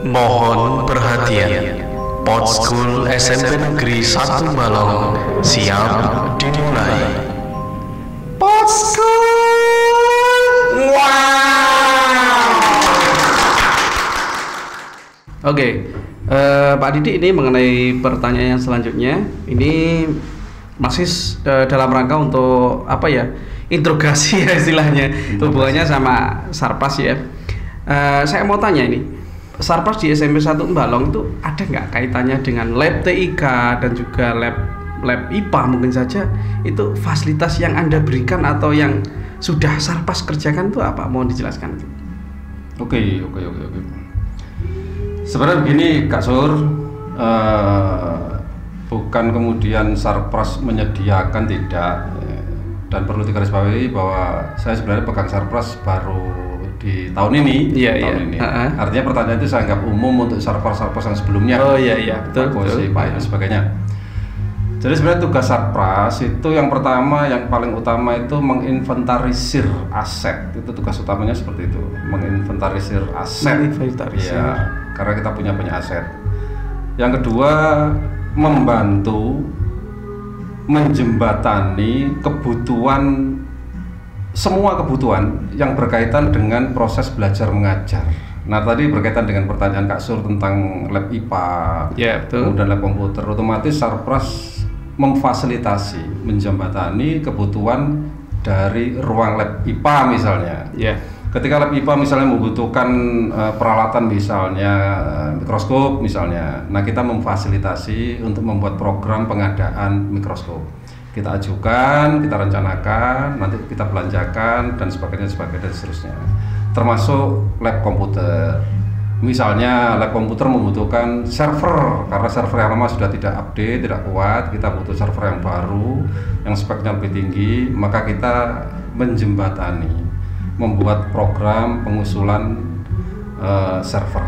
Mohon perhatian, Podschool SMP Negeri 1 Balong siap dimulai. Podschool, wow. Oke, Pak Didi, ini mengenai pertanyaan yang selanjutnya. Ini masih dalam rangka untuk apa ya? Interogasi ya istilahnya, hubungannya sama Sarpas ya. Saya mau tanya ini. Sarpas di SMP 1 Balong itu ada nggak kaitannya dengan lab TIK dan juga lab IPA mungkin saja? Itu fasilitas yang Anda berikan atau yang sudah Sarpas kerjakan itu apa? Mohon dijelaskan. Oke. Sebenarnya begini Kak Sur, bukan kemudian Sarpas menyediakan, tidak, dan perlu digarisbawahi bahwa saya sebenarnya pegang Sarpas baru di tahun ini. Ini. Artinya pertanyaan itu saya anggap umum untuk Sarpas yang sebelumnya. Betul. Pak dan sebagainya. Jadi sebenarnya tugas Sarpas itu yang pertama, yang paling utama itu menginventarisir aset. Itu tugas utamanya seperti itu, menginventarisir aset. Ya, karena kita punya banyak aset. Yang kedua, membantu menjembatani semua kebutuhan yang berkaitan dengan proses belajar mengajar. Nah, tadi berkaitan dengan pertanyaan Kak Sur tentang lab IPA, kemudian lab komputer. Otomatis Sarpras memfasilitasi, menjembatani kebutuhan dari ruang lab IPA misalnya. Ketika lab IPA misalnya membutuhkan peralatan misalnya mikroskop misalnya, nah kita memfasilitasi untuk membuat program pengadaan mikroskop. Kita ajukan, kita rencanakan, nanti kita belanjakan dan sebagainya dan seterusnya. Termasuk lab komputer. Misalnya lab komputer membutuhkan server karena server yang lama sudah tidak update, tidak kuat, kita butuh server yang baru yang speknya lebih tinggi, maka kita menjembatani, membuat program pengusulan server.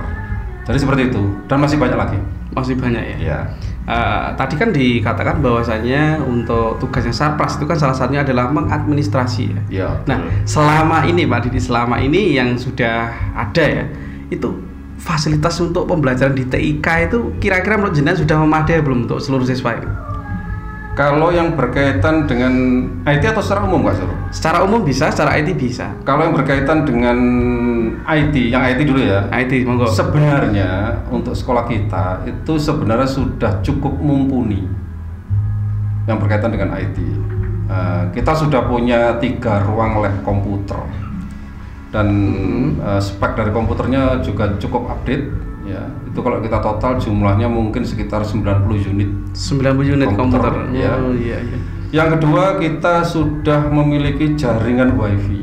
Jadi seperti itu, dan masih banyak lagi. Masih banyak ya. Ya. Tadi kan dikatakan bahwasanya untuk tugasnya Sarpras itu kan salah satunya adalah mengadministrasi ya. Ya. Nah, selama ini Pak Didi, yang sudah ada ya, itu fasilitas untuk pembelajaran di TIK itu kira-kira menurut jenengan sudah memadai belum untuk seluruh siswa ini? Kalau yang berkaitan dengan IT atau secara umum Kak Sur? Secara umum bisa, secara IT bisa. Kalau yang berkaitan dengan IT, yang IT dulu ya. IT, monggo. Sebenarnya untuk sekolah kita itu sebenarnya sudah cukup mumpuni yang berkaitan dengan IT. Kita sudah punya 3 ruang lab komputer dan spek dari komputernya juga cukup update. Ya, itu kalau kita total jumlahnya mungkin sekitar 90 unit. 90 unit komputer. Ya. Iya. Yang kedua, kita sudah memiliki jaringan WiFi.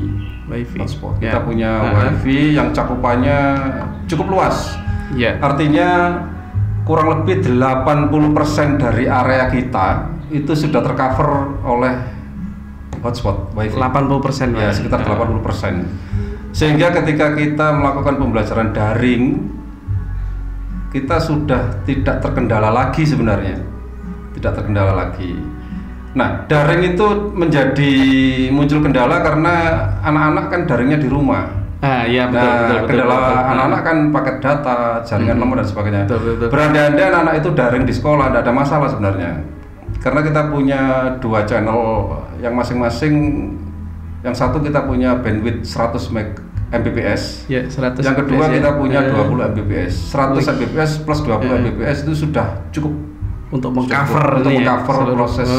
Hotspot. Kita punya WiFi yang cakupannya cukup luas. Artinya kurang lebih 80% dari area kita itu sudah tercover oleh hotspot WiFi. 80% ya, sekitar 80%. Sehingga ketika kita melakukan pembelajaran daring, kita sudah tidak terkendala lagi sebenarnya, tidak terkendala lagi. Nah, daring itu muncul kendala karena anak-anak kan daringnya di rumah. Betul. Kendala anak-anak kan paket data, jaringan lemah dan sebagainya. Berandai-andai anak-anak itu daring di sekolah, tidak ada masalah sebenarnya. Karena kita punya 2 channel yang masing-masing, yang satu kita punya bandwidth 100 Mbps. Yang kedua kita punya 20 Mbps. 100 Mbps plus 20 Mbps itu sudah cukup untuk mengcover proses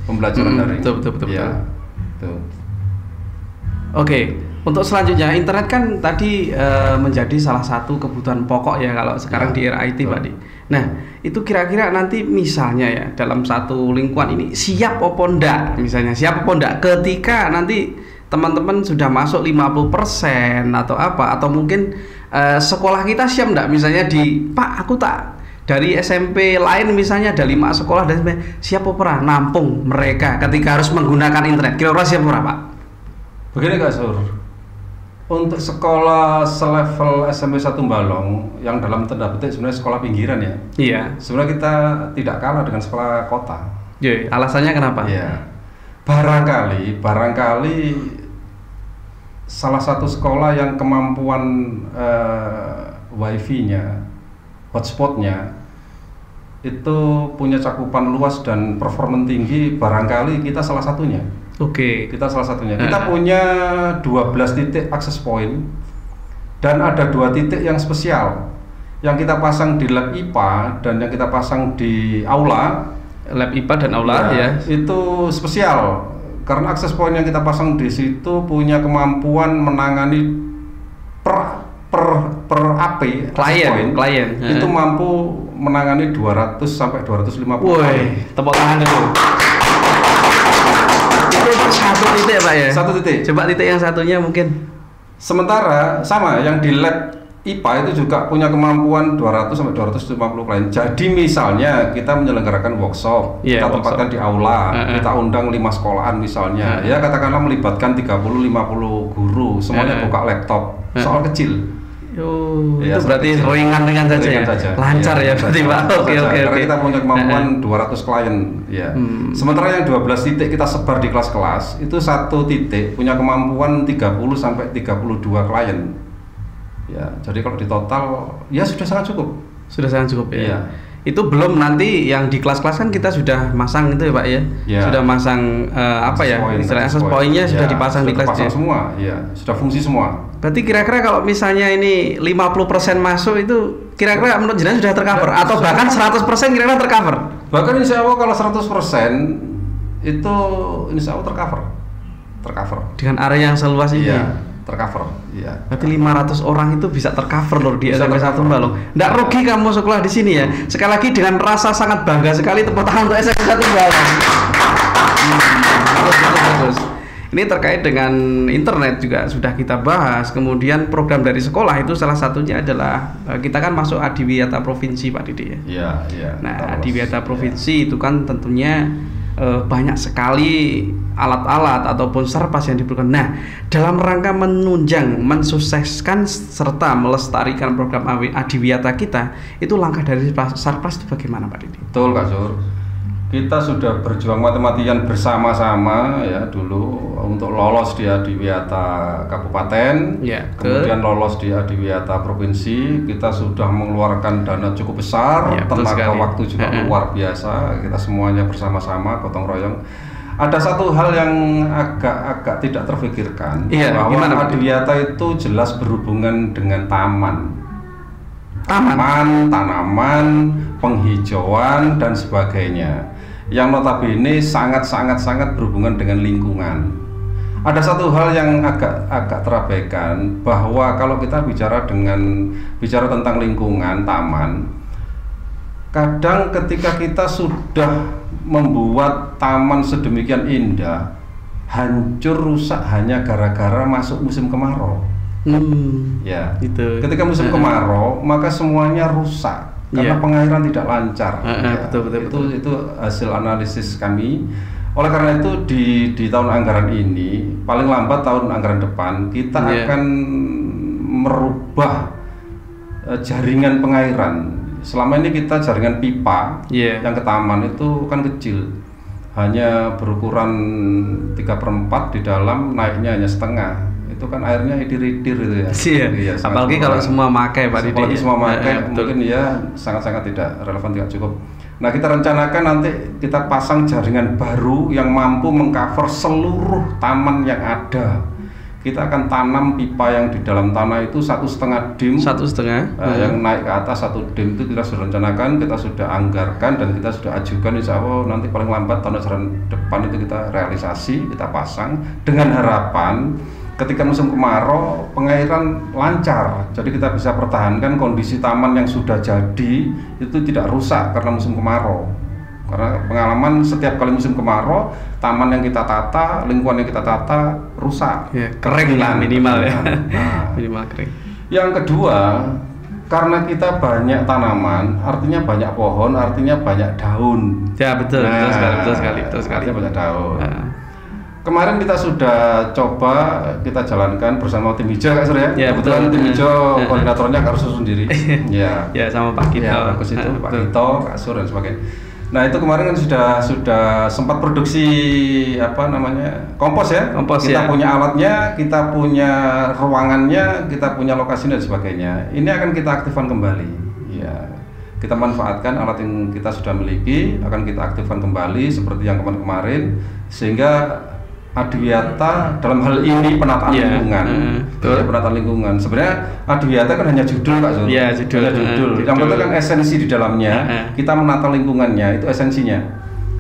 pembelajaran daring. Betul. Ya. Oke, untuk selanjutnya internet kan tadi menjadi salah satu kebutuhan pokok ya kalau sekarang di era IT, Pak Di. Nah, itu kira-kira nanti misalnya ya dalam satu lingkungan ini siap apa enggak? Misalnya siap apa enggak ketika nanti teman-teman sudah masuk 50% atau apa, atau mungkin sekolah kita siap enggak misalnya Pak, aku tak dari SMP lain misalnya ada 5 sekolah dan siap apa nampung mereka ketika harus menggunakan internet, kira-kira siap apa Pak? Begini Kak Sur, untuk sekolah selevel SMP 1 Balong yang dalam tanda petik sebenarnya sekolah pinggiran ya. Iya. Sebenarnya kita tidak kalah dengan sekolah kota. Alasannya kenapa? Iya. Barangkali salah satu sekolah yang kemampuan wifi-nya, hotspotnya itu punya cakupan luas dan performa tinggi, barangkali kita salah satunya. Oke. Kita salah satunya. Kita punya 12 titik akses point dan ada 2 titik yang spesial yang kita pasang di lab IPA dan yang kita pasang di aula. Lab IPA dan aula ya. Itu spesial karena akses point yang kita pasang di situ punya kemampuan menangani per AP klien itu mampu menangani 200 sampai 250. Woi, tepuk tangan dulu. Itu satu titik Pak ya? Satu titik. Coba titik yang satunya mungkin. Sementara sama yang di lab IPA itu juga punya kemampuan 200 sampai 250 klien. Jadi misalnya kita menyelenggarakan workshop, kita tempatkan di aula, kita undang 5 sekolahan misalnya. Ya katakanlah melibatkan 30-50 guru, semuanya buka laptop. Soal kecil. Ya, itu berarti ringan saja ya? Lancar ya berarti Pak. Oke. Karena kita punya kemampuan 200 klien ya. Sementara yang 12 titik kita sebar di kelas-kelas, itu satu titik punya kemampuan 30 sampai 32 klien. Ya, jadi kalau di total ya sudah sangat cukup. Sudah sangat cukup ya. Iya. Itu belum nanti yang di kelas-kelas kan kita sudah masang itu ya Pak ya. Sudah masang akses point-nya sudah dipasang di kelas ya. Semua, ya, sudah fungsi semua. Berarti kira-kira kalau misalnya ini 50% masuk itu kira-kira menurut jenengan sudah tercover atau bahkan 100% kira-kira tercover? Bahkan insya Allah kalau 100% itu insya Allah tercover. Dengan area yang seluas ini? Iya, tercover. Iya. Berarti 500 orang itu bisa tercover loh di SMP 1 Balong. Nggak rugi kamu sekolah di sini ya. Sekali lagi dengan rasa sangat bangga sekali, tepuk tangan untuk SMP 1 Balong. Bagus. Ini terkait dengan internet juga sudah kita bahas. Kemudian program dari sekolah itu salah satunya adalah kita kan masuk Adiwiyata Provinsi Pak Didi ya. Iya. Nah, Adiwiyata Provinsi itu kan tentunya banyak sekali alat-alat ataupun serpas yang diperlukan. Nah, dalam rangka menunjang, mensukseskan serta melestarikan program Adiwiyata kita, itu langkah dari Sarpras itu bagaimana Pak Didi? Betul Kak Sur. Kita sudah berjuang mati-matian bersama-sama ya dulu untuk lolos di Adiwiyata Kabupaten, kemudian lolos di Adiwiyata Provinsi. Kita sudah mengeluarkan dana cukup besar, tenaga waktu juga luar biasa. Kita semuanya bersama-sama gotong royong. Ada satu hal yang agak tidak terfikirkan, bahwa Adiwiyata itu jelas berhubungan dengan tanaman, penghijauan dan sebagainya, yang notabene sangat berhubungan dengan lingkungan. Ada satu hal yang agak terabaikan, bahwa kalau kita bicara tentang lingkungan taman, kadang ketika kita sudah membuat taman sedemikian indah, hancur rusak hanya gara-gara masuk musim kemarau. Ya, itu. Ketika musim kemarau, maka semuanya rusak karena pengairan tidak lancar. Betul. Itu hasil analisis kami. Oleh karena itu di tahun anggaran ini, paling lambat tahun anggaran depan, kita akan merubah jaringan pengairan. Selama ini kita jaringan pipa yang ke taman itu kan kecil, hanya berukuran 3/4 di dalam, naiknya hanya setengah. Itu kan airnya idir-idir itu ya. Iya. Apalagi kalau semua makai Pak Didi. Apalagi semua makai, mungkin ya sangat-sangat tidak relevan, tidak cukup. Nah, kita rencanakan nanti kita pasang jaringan baru yang mampu mengcover seluruh taman yang ada. Kita akan tanam pipa yang di dalam tanah itu 1,5 dim. 1,5. Yang naik ke atas 1 dim itu kita sudah rencanakan, kita sudah anggarkan dan kita sudah ajukan. Insya Allah nanti paling lambat tahun ajaran depan itu kita realisasi, kita pasang dengan harapan ketika musim kemarau pengairan lancar, jadi kita bisa pertahankan kondisi taman yang sudah jadi itu tidak rusak karena musim kemarau. Karena pengalaman setiap kali musim kemarau, taman yang kita tata, lingkungan yang kita tata rusak, kering lah minimal ya. Minimal kering. Yang kedua, karena kita banyak tanaman, artinya banyak pohon, artinya banyak daun. Ya betul, betul sekali. Artinya banyak daun. Kemarin kita sudah coba kita jalankan bersama tim hijau Kak Sur ya. Kebetulan tim hijau koordinatornya Kak Rusu sendiri. Ya, sama Pak Kito. Bagus itu Pak Kito, Kak Sur dan sebagainya. Nah itu kemarin kan sudah sempat produksi kompos ya. Kompos, kita punya alatnya, kita punya ruangannya, kita punya lokasi dan sebagainya. Ini akan kita aktifkan kembali. Ya, kita manfaatkan alat yang kita sudah miliki, akan kita aktifkan kembali seperti yang kemarin sehingga Adiwiyata dalam hal ini penataan lingkungan. Penataan lingkungan. Sebenarnya Adiwiyata kan hanya judul Pak Zul. Iya, judul. Yang penting kan esensi di dalamnya. Kita menata lingkungannya, itu esensinya.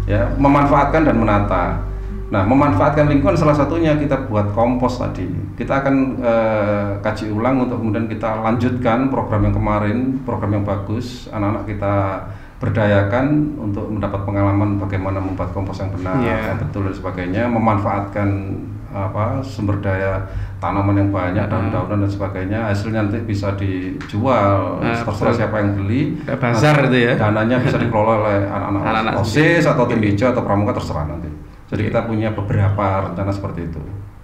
Ya, memanfaatkan dan menata. Nah, memanfaatkan lingkungan salah satunya kita buat kompos tadi. Kita akan kaji ulang untuk kemudian kita lanjutkan program yang kemarin, program yang bagus. Anak-anak kita berdayakan untuk mendapat pengalaman bagaimana membuat kompos yang benar, yang betul dan sebagainya, memanfaatkan sumber daya tanaman yang banyak, daun-daunan dan sebagainya, hasilnya nanti bisa dijual, terserah siapa yang beli, bazar itu ya, dananya bisa dikelola oleh anak-anak OSIS atau tim hijau atau pramuka, terserah nanti. Jadi kita punya beberapa rencana seperti itu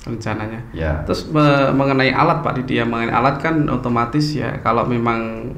rencananya. Ya. Terus mengenai alat Pak Didi, mengenai alat kan otomatis ya kalau memang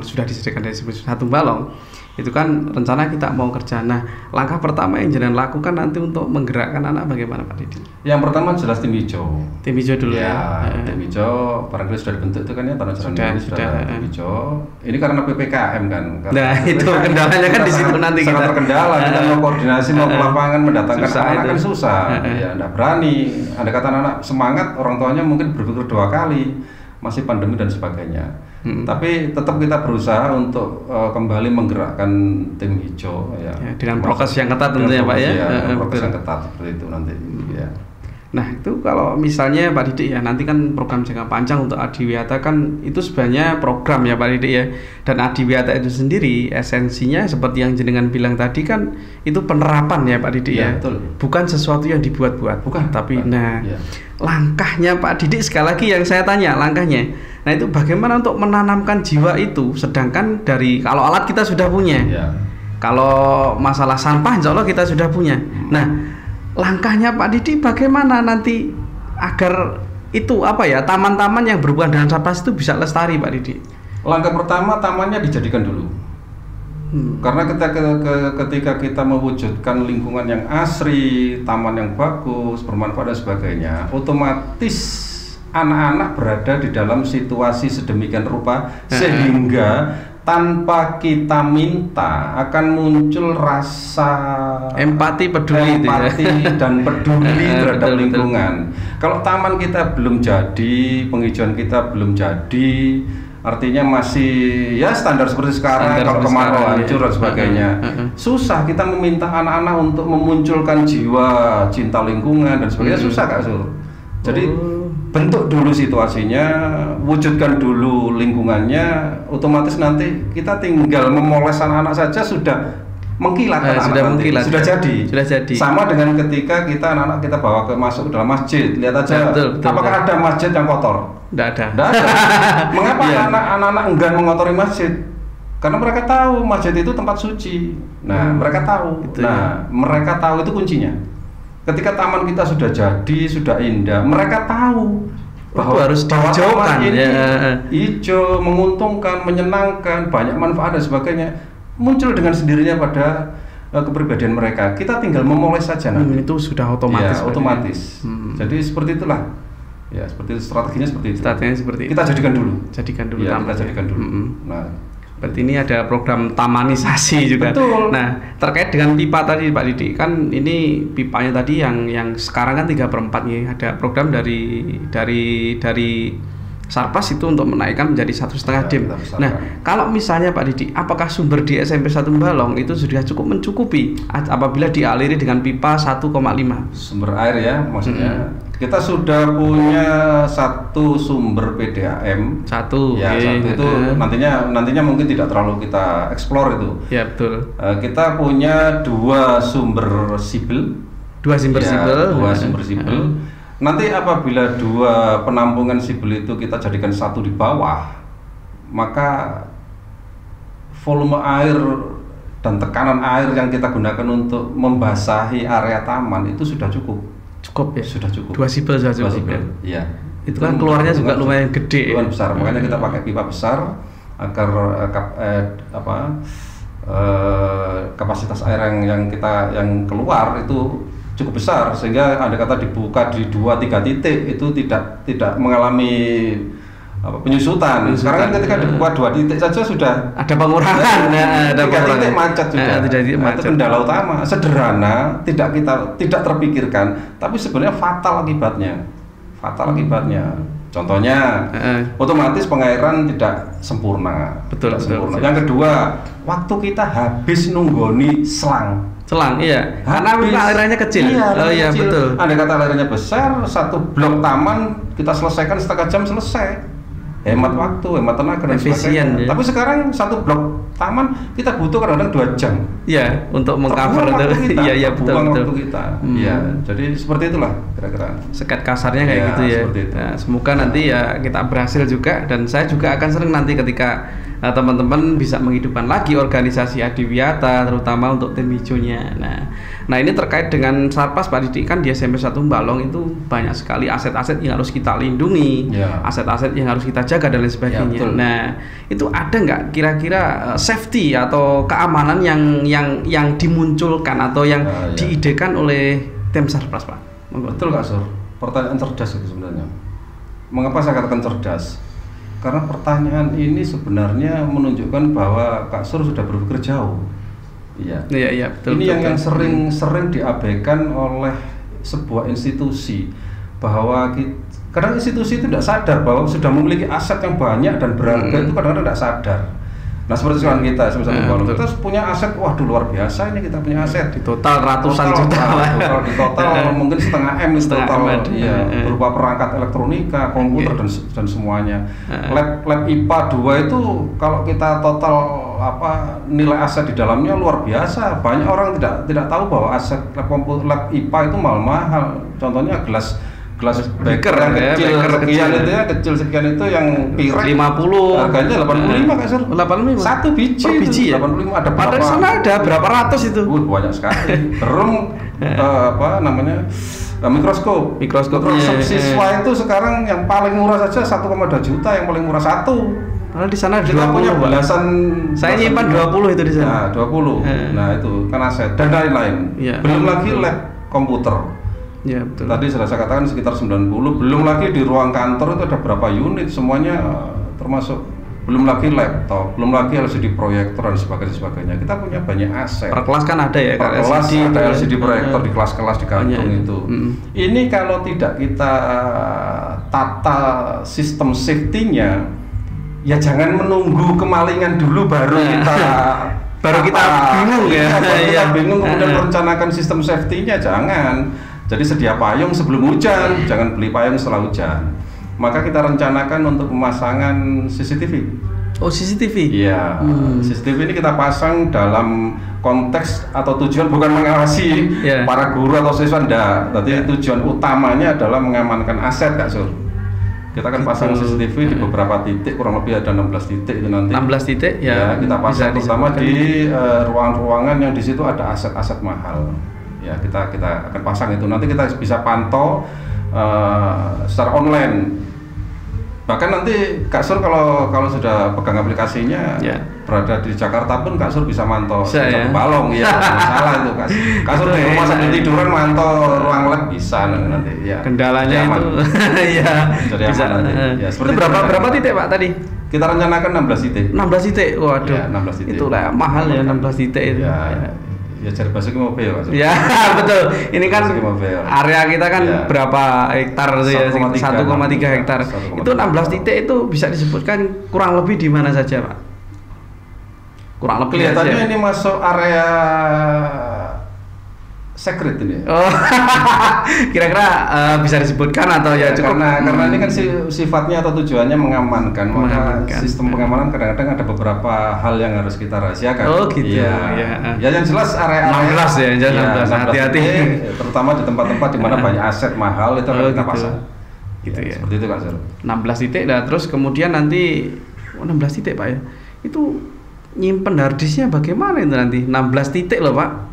sudah disediakan dari Satu Balong, itu kan rencana kita mau kerja. Nah, langkah pertama yang jangan lakukan nanti untuk menggerakkan anak bagaimana Pak Didi? Yang pertama jelas tim hijau. Tim hijau dulu ya. Tim hijau barangkali sudah dibentuk itu kan ya, Tanah Jalan ini sudah tim hijau. Ini karena PPKM kan. Nah, itu kendalanya kan di situ nanti sangat terkendala. Kita mau koordinasi, mau ke lapangan mendatangkan anak kan susah. Ya, enggak berani. Andai kata anak semangat, orang tuanya mungkin berpikir 2 kali. Masih pandemi dan sebagainya. Tapi tetap kita berusaha untuk kembali menggerakkan tim hijau ya dengan prokes yang ketat tentunya Pak ya. Prokes yang ketat seperti itu nanti ya. Nah itu kalau misalnya Pak Didik ya, nanti kan program jangka panjang untuk Adiwiyata kan itu sebenarnya program ya Pak Didik ya, dan Adiwiyata itu sendiri esensinya seperti yang jenengan bilang tadi kan itu penerapan ya Pak Didik ya, betul. Bukan sesuatu yang dibuat-buat, tapi langkahnya Pak Didik sekali lagi yang saya tanya langkahnya, nah itu bagaimana untuk menanamkan jiwa itu, sedangkan dari kalau alat kita sudah punya, kalau masalah sampah insya Allah kita sudah punya. Nah langkahnya Pak Didi bagaimana nanti agar itu taman-taman yang berhubungan dengan sampah itu bisa lestari Pak Didi? Langkah pertama tamannya dijadikan dulu. Karena ketika kita mewujudkan lingkungan yang asri, taman yang bagus, bermanfaat dan sebagainya, otomatis anak-anak berada di dalam situasi sedemikian rupa sehingga tanpa kita minta akan muncul rasa empati dan peduli terhadap lingkungan. Kalau taman kita belum jadi, penghijauan kita belum jadi, artinya masih ya standar seperti sekarang, kalau kemarau hancur dan sebagainya, susah kita meminta anak-anak untuk memunculkan jiwa cinta lingkungan dan sebagainya, susah Kak Sur. Jadi bentuk dulu situasinya, wujudkan dulu lingkungannya, otomatis nanti kita tinggal memoles anak-anak saja sudah mengkilat, sudah jadi. Sama dengan ketika kita anak-anak kita bawa masuk ke dalam masjid, lihat aja apakah ada masjid yang kotor? Tidak ada. Mengapa anak-anak enggan mengotori masjid? Karena mereka tahu masjid itu tempat suci. Nah, mereka tahu. Mereka tahu itu kuncinya. Ketika taman kita sudah jadi, sudah indah, mereka tahu bahwa harus dihijaukan ini hijau, menguntungkan, menyenangkan, banyak manfaat dan sebagainya, muncul dengan sendirinya pada kepribadian mereka. Kita tinggal memoles saja nanti. Itu sudah otomatis. Ya, otomatis. Jadi seperti itulah. Ya, seperti itu, strateginya seperti itu. Kita jadikan dulu. Ya, kita jadikan dulu. Nah, berarti ini ada program tamanisasi juga. Betul. Nah, terkait dengan pipa tadi Pak Didi, kan ini pipanya tadi yang sekarang kan 3/4 ya. Ada program dari Sarpras itu untuk menaikkan menjadi 1,5 dim. Nah, kalau misalnya Pak Didi, apakah sumber di SMP Satu Balong itu sudah cukup mencukupi apabila dialiri dengan pipa 1,5? Sumber air ya, maksudnya. Kita sudah punya satu sumber PDAM. Satu itu nantinya mungkin tidak terlalu kita explore itu. Ya betul. Kita punya 2 sumber sipil. 2 sumber sipil. Nanti apabila 2 penampungan sipil itu kita jadikan 1 di bawah, maka volume air dan tekanan air yang kita gunakan untuk membasahi area taman itu sudah cukup ya? Sudah cukup. 2 sipil saja cukup ya? Iya. Itu kan keluarnya juga lumayan gede. Lumayan besar, makanya kita pakai pipa besar agar kapasitas air yang keluar itu cukup besar, sehingga ada kata dibuka di 2-3 titik itu tidak mengalami penyusutan. Sekarang kan ketika dibuka 2 titik saja sudah ada pengurangan. Ada 3 titik macet juga. Itu kendala utama. Sederhana, tidak terpikirkan, tapi sebenarnya fatal akibatnya. Contohnya, otomatis pengairan tidak sempurna. Betul. Yang kedua, waktu kita habis nunggoni selang, iya. Karena alirannya kecil. Iya, kecil. Betul. Ada kata alirannya besar, 1 blok taman kita selesaikan setengah jam selesai. Hemat waktu, hemat tenaga dan sebagainya. Tapi sekarang 1 blok taman kita butuh kadang-kadang 2 jam. Iya, untuk mengcover itu. Iya, betul. Waktu kita. Iya, jadi seperti itulah kira-kira. Sekat kasarnya kayak gitu ya. Nah, semoga nanti ya kita berhasil juga, dan saya juga akan senang nanti ketika teman-teman bisa menghidupkan lagi organisasi Adiwiyata, terutama untuk tim hijaunya. Nah ini terkait dengan Sarpas Pak Didik, kan di SMP 1 Balong itu banyak sekali aset-aset yang harus kita lindungi, aset-aset yang harus kita jaga dan lain sebagainya. Nah itu ada nggak kira-kira safety atau keamanan yang dimunculkan atau yang diidekan oleh tim Sarpas, Pak? Betul Kak Sur, pertanyaan cerdas itu sebenarnya. Mengapa saya katakan cerdas? Karena pertanyaan ini sebenarnya menunjukkan bahwa Kak Sur sudah berpikir jauh. Iya, betul. Ini yang sering diabaikan oleh sebuah institusi, bahwa kadang institusi itu tidak sadar bahwa sudah memiliki aset yang banyak dan berharga, itu kadang-kadang tidak sadar. Nah seperti sekarang kita, kita punya aset, waduh luar biasa ini kita punya aset. Di total ratusan juta. Di total mungkin setengah M berupa perangkat elektronika, komputer dan semuanya. Lab IPA 2 itu kalau kita total nilai aset di dalamnya luar biasa. Banyak orang tidak tahu bahwa aset lab IPA itu mahal. Contohnya gelas beker yang kecil sekian itu yang pirek 50, harganya 85 Kak Sur. 85 satu biji per biji itu, 85 ada berapa? Padahal sana ada berapa ratus itu? Banyak sekali. Belum mikroskop siswa itu sekarang yang paling murah saja 1,2 juta, yang paling murah 1. Padahal di sana kita punya belasan. Saya nyimpan 20 itu di sana. Nah, 20. Nah, itu kan aset dan lain-lain. Belum lagi lab komputer. Ya, betul. Tadi sudah saya katakan sekitar 90, belum lagi di ruang kantor itu ada berapa unit, semuanya termasuk, belum lagi laptop, belum lagi LCD proyektor dan sebagainya. Kita punya banyak aset. Per kelas kan ada ya, per kelas ada LCD proyektor di kelas-kelas di kantung itu. Ini kalau tidak kita tata sistem safety-nya, ya jangan menunggu kemalingan dulu baru kita bingung ya. Kita bingung kemudian merencanakan sistem safety-nya, jangan. Jadi sedia payung sebelum hujan, jangan beli payung setelah hujan. Maka kita rencanakan untuk pemasangan CCTV. Oh, CCTV? Iya, CCTV ini kita pasang dalam konteks atau tujuan bukan mengawasi para guru atau siswa, enggak. Tapi tujuan utamanya adalah mengamankan aset, Kak Sur. Kita akan pasang CCTV di beberapa titik, kurang lebih ada 16 titik itu nanti. 16 titik ya, kita pasang terutama di ruangan-ruangan yang di situ ada aset-aset mahal. Ya, kita akan pasang itu, nanti kita bisa pantau secara online. Bahkan nanti Kak Sur kalau sudah pegang aplikasinya, berada di Jakarta pun Kak Sur bisa mantau satu balong, masalah itu Kak Sur di rumah sambil tiduran mantau ruang lab bisa nanti. Ya, kendalanya itu bisa nanti. Seperti berapa titik Pak tadi? Kita rencanakan 16 titik. 16 titik, waduh. 16 titik. Itu lah mahal ya 16 titik itu. Ya cari basuki mobil ya Pak. Ya betul. Ini kan area kita kan berapa hektar itu ya? 1,3 hektar. Itu 16 titik itu bisa disebutkan kurang lebih di mana saja Pak? Kurang lebih kelihatannya ini masuk area secret ini. Oh, kira-kira bisa disebutkan atau ya cukup? Karena ini kan sifatnya atau tujuannya mengamankan. Maka sistem pengamanan kadang-kadang ada beberapa hal yang harus kita rahasiakan. Oh gitu. Ya yang jelas area 16 ya, 16. Hati-hati. Terutama di tempat-tempat di mana banyak aset mahal itu akan kita pasang. Gitu ya. Seperti itu Kak Sur. 16 titik. Nah terus kemudian nanti 16 titik Pak ya. Itu nyimpen harddisknya bagaimana itu nanti? 16 titik loh Pak.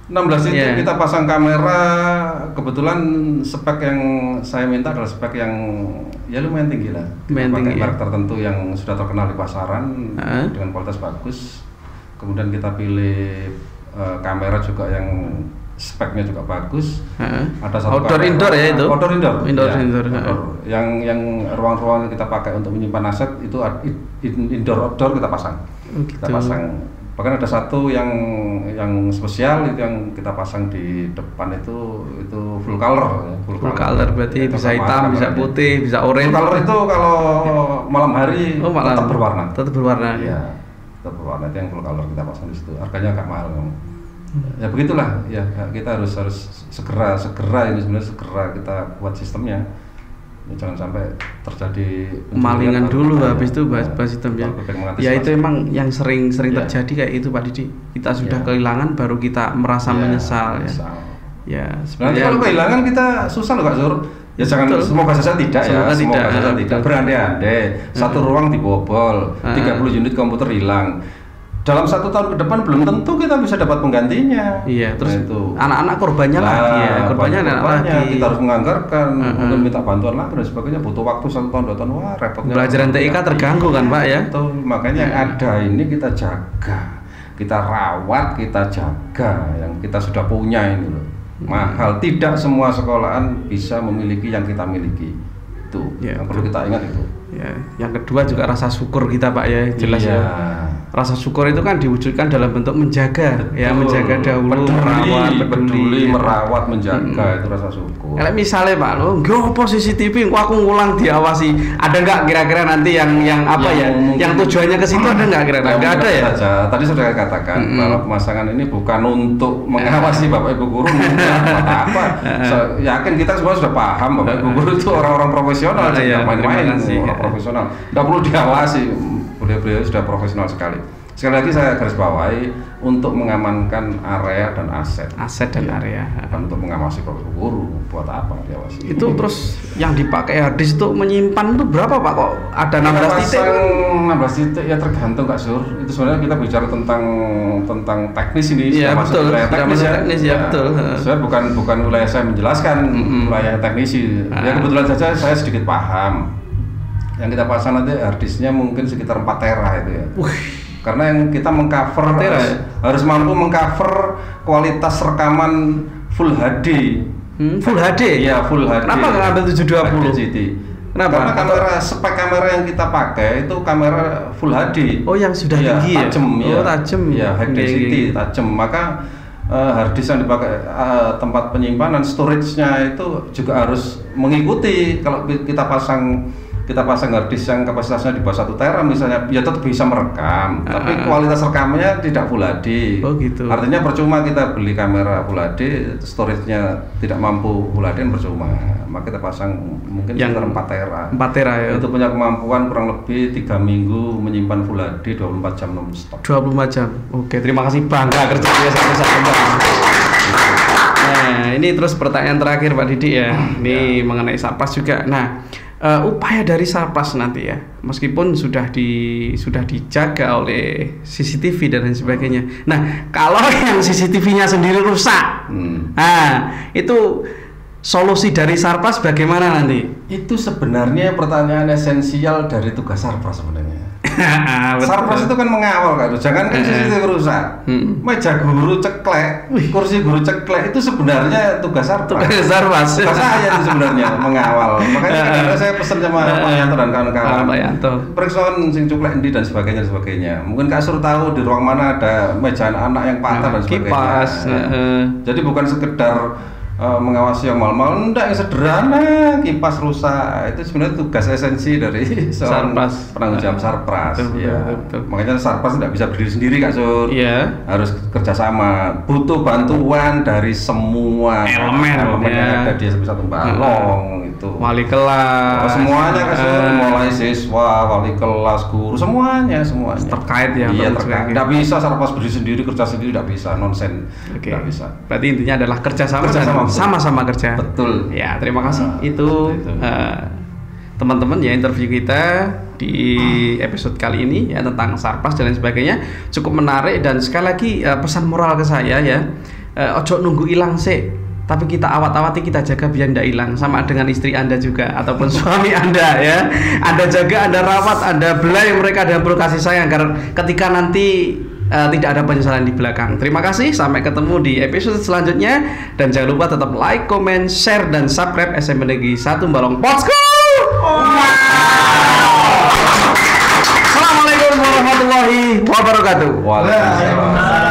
16 titik kita pasang kamera. Kebetulan spek yang saya minta adalah spek yang ya lumayan tinggi lah. Pakai merek tertentu yang sudah terkenal di pasaran dengan kualitas bagus. kemudian kita pilih kamera juga yang speknya juga bagus. Ada satu outdoor kamera, indoor ya itu. Indoor. Yang ruang-ruang yang kita pakai untuk menyimpan aset itu indoor outdoor kita pasang. Kita pasang. Bahkan ada satu yang spesial itu yang kita pasang di depan itu full color. Full color berarti ya, bisa hitam, bisa putih, bisa oranye. Full color itu kalau malam hari tetap berwarna. Tetap berwarna. Iya. Tetap berwarna, itu yang full color kita pasang di situ. Harganya agak mahal. Ya begitulah, ya kita harus segera ini sebenarnya segera kita buat sistemnya. Ya, jangan sampai terjadi kemalingan dulu habis itu bahas sistem ya. Ya itu emang yang sering terjadi kayak itu Pak Didi. Kita sudah kehilangan baru kita merasa menyesal ya. Ya, nanti kalau kehilangan kita susah loh Kak Sur. Ya jangan, semoga saja tidak. Semoga saja tidak. Berandai-andai satu ruang dibobol, 30 unit komputer hilang. Dalam 1 tahun ke depan belum tentu kita bisa dapat penggantinya. Iya, terus itu anak-anak korbannya lagi ya, korbannya lagi. Kita harus menganggarkan, mungkin minta bantuan lagi dan sebagainya, butuh waktu 1 tahun 2 tahun, wah repotnya. Pelajaran TIK terganggu kan Pak ya? Betul, makanya yang ada ini kita jaga, kita rawat, kita jaga yang kita sudah punya ini loh. Mahal, tidak semua sekolahan bisa memiliki yang kita miliki. Itu yang perlu kita ingat itu. Ya, yang kedua juga rasa syukur kita Pak ya, jelas ya. Rasa syukur itu kan diwujudkan dalam bentuk menjaga. Betul. Ya menjaga dahulu, peduli, merawat, menjaga itu rasa syukur. Kalau misalnya Pak lo, nggak apa CCTV, aku ngulang diawasi, ada nggak kira-kira nanti yang apa ya, yang tujuannya ke situ ada nggak kira-kira? Nggak ada ya? Saja. Tadi sudah katakan bahwa pemasangan ini bukan untuk mengawasi Bapak Ibu guru, apa-apa. Yakin kita semua sudah paham Bapak Ibu guru itu orang-orang profesional, jangan main-main, orang profesional, nggak perlu diawasi. Beliau sudah profesional sekali. Sekali lagi saya garis bawahi untuk mengamankan area dan aset. Aset dan area. Bukan untuk mengawasi guru. Buat apa diawasi? Itu terus yang dipakai harddisk itu menyimpan itu berapa Pak? Kok ada 16 titik? 16 titik ya tergantung Kak Sur. Itu sebenarnya kita bicara tentang teknis ini. Iya betul. Teknis ya betul. Saya bukan wilayah saya menjelaskan wilayah teknisi. Ya kebetulan saja saya sedikit paham. Yang kita pasang nanti harddisknya mungkin sekitar 4 tera itu ya. Karena yang kita mengcover harus mampu mengcover kualitas rekaman Full HD. Full HD? Iya, Full HD. Kenapa nggak ambil 720? Kenapa? Karena spek kamera yang kita pakai itu kamera Full HD. Oh, yang sudah tinggi ya? Tajam, ya? Tajam. Ya, high density, tajam. Maka harddisk yang dipakai tempat penyimpanan, storage-nya itu juga harus mengikuti. Kalau kita pasang harddisk yang kapasitasnya di bawah 1 tera misalnya, ya tetap bisa merekam, tapi kualitas rekamannya tidak Full HD. Oh gitu. Artinya percuma kita beli kamera Full HD, storage-nya tidak mampu Full HD, percuma. Maka kita pasang mungkin sekitar 4 tera. 4 tera ya. Itu punya kemampuan kurang lebih 3 minggu menyimpan Full HD 24 jam non-stop. 24 jam. Oke, terima kasih, bangga kerja biasa. Nah, ini terus pertanyaan terakhir Pak Didi ya. Ini mengenai Sarpas juga. Nah, upaya dari Sarpas nanti ya, meskipun sudah dijaga oleh CCTV dan lain sebagainya. Nah, kalau yang CCTV-nya sendiri rusak, nah itu solusi dari Sarpas bagaimana nanti? Itu sebenarnya pertanyaan esensial dari tugas Sarpas sebenarnya. Sarpas itu kan mengawal kan, jangan kan CCTV rusak, meja guru ceklek, kursi guru ceklek, itu sebenarnya tugas Sarpas. Tugas saya itu sebenarnya mengawal. Makanya saya pesan sama Pak Yanto dan kawan-kawan, periksa sing ceklek endi dan sebagainya. Mungkin Kak Sur tahu di ruang mana ada meja anak-anak yang patah dan sebagainya. Kipas. Jadi bukan sekedar mengawasi yang mal-mal, enggak, yang sederhana, kipas rusak, itu sebenarnya tugas esensi dari seorang penanggung jawab Sarpras. Betul. Makanya Sarpras tidak bisa berdiri sendiri Kak Sur, harus kerjasama, butuh bantuan dari semua elemen yang ada di satu balong itu. Wali kelas, semuanya Kak Sur, mulai siswa, wali kelas, guru, semuanya. Terkait ya. Iya terkait. Tidak bisa Sarpras berdiri sendiri, kerja sendiri, tidak bisa, nonsen. Tidak bisa. Berarti intinya adalah kerjasama. Sama-sama kerja. Betul. Ya, terima kasih. Itu teman-teman ya interview kita di episode kali ini ya tentang Sarpas dan lain sebagainya, cukup menarik. Dan sekali lagi pesan moral ke saya ya, ojo nunggu hilang sih, tapi kita awat-awati, kita jaga biar tidak hilang. Sama dengan istri Anda juga ataupun suami Anda ya, Anda jaga, Anda rawat, Anda belai mereka dengan penuh kasih sayang, agar ketika nanti tidak ada penyesalan di belakang. Terima kasih, sampai ketemu di episode selanjutnya, dan jangan lupa tetap like, comment, share, dan subscribe SMP Negeri 1 Balong Podschool. Assalamualaikum warahmatullahi wabarakatuh. Waalaikumsalam.